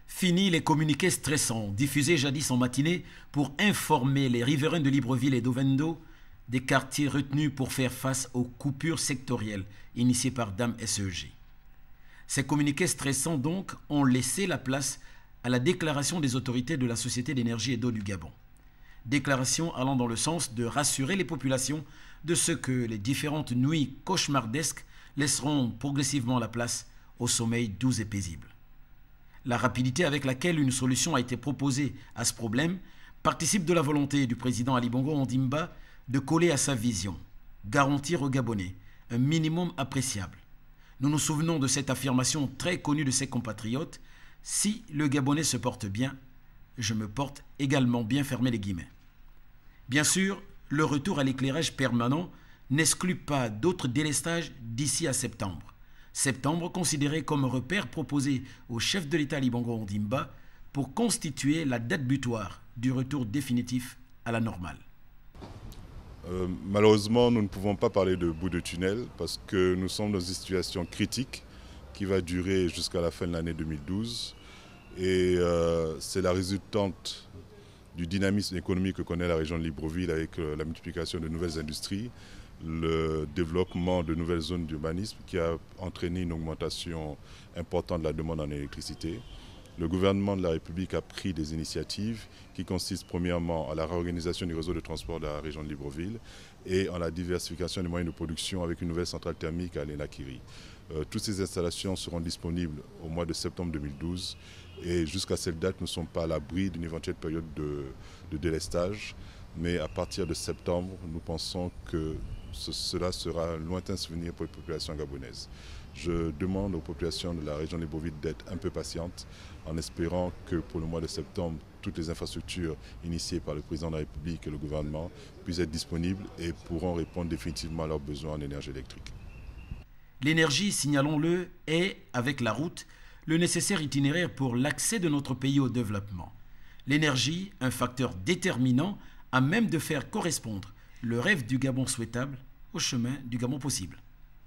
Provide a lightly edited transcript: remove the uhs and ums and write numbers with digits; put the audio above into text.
Fini les communiqués stressants diffusés jadis en matinée pour informer les riverains de Libreville et d'Ovendo des quartiers retenus pour faire face aux coupures sectorielles initiées par Dame SEG. Ces communiqués stressants donc ont laissé la place à la déclaration des autorités de la Société d'énergie et d'eau du Gabon. Déclaration allant dans le sens de rassurer les populations de ce que les différentes nuits cauchemardesques laisseront progressivement la place au sommeil doux et paisible. La rapidité avec laquelle une solution a été proposée à ce problème participe de la volonté du président Ali Bongo Ondimba de coller à sa vision, garantir aux Gabonais un minimum appréciable. Nous nous souvenons de cette affirmation très connue de ses compatriotes: « Si le Gabonais se porte bien, je me porte également bien », fermé les guillemets. Bien sûr, le retour à l'éclairage permanent n'exclut pas d'autres délestages d'ici à septembre. Septembre considéré comme repère proposé au chef de l'État Ali Bongo Ondimba pour constituer la date butoir du retour définitif à la normale. Malheureusement, nous ne pouvons pas parler de bout de tunnel parce que nous sommes dans une situation critique qui va durer jusqu'à la fin de l'année 2012. Et c'est la résultante du dynamisme économique que connaît la région de Libreville avec la multiplication de nouvelles industries, le développement de nouvelles zones d'urbanisme qui a entraîné une augmentation importante de la demande en électricité. Le gouvernement de la République a pris des initiatives qui consistent premièrement à la réorganisation du réseau de transport de la région de Libreville et en la diversification des moyens de production avec une nouvelle centrale thermique à Lenakiri. Toutes ces installations seront disponibles au mois de septembre 2012 et jusqu'à cette date, nous ne sommes pas à l'abri d'une éventuelle période de délestage. Mais à partir de septembre, nous pensons que cela sera un lointain souvenir pour les populations gabonaises. Je demande aux populations de la région de Libreville d'être un peu patientes en espérant que pour le mois de septembre, toutes les infrastructures initiées par le président de la République et le gouvernement puissent être disponibles et pourront répondre définitivement à leurs besoins en énergie électrique. L'énergie, signalons-le, est, avec la route, le nécessaire itinéraire pour l'accès de notre pays au développement. L'énergie, un facteur déterminant à même de faire correspondre le rêve du Gabon souhaitable au chemin du Gabon possible.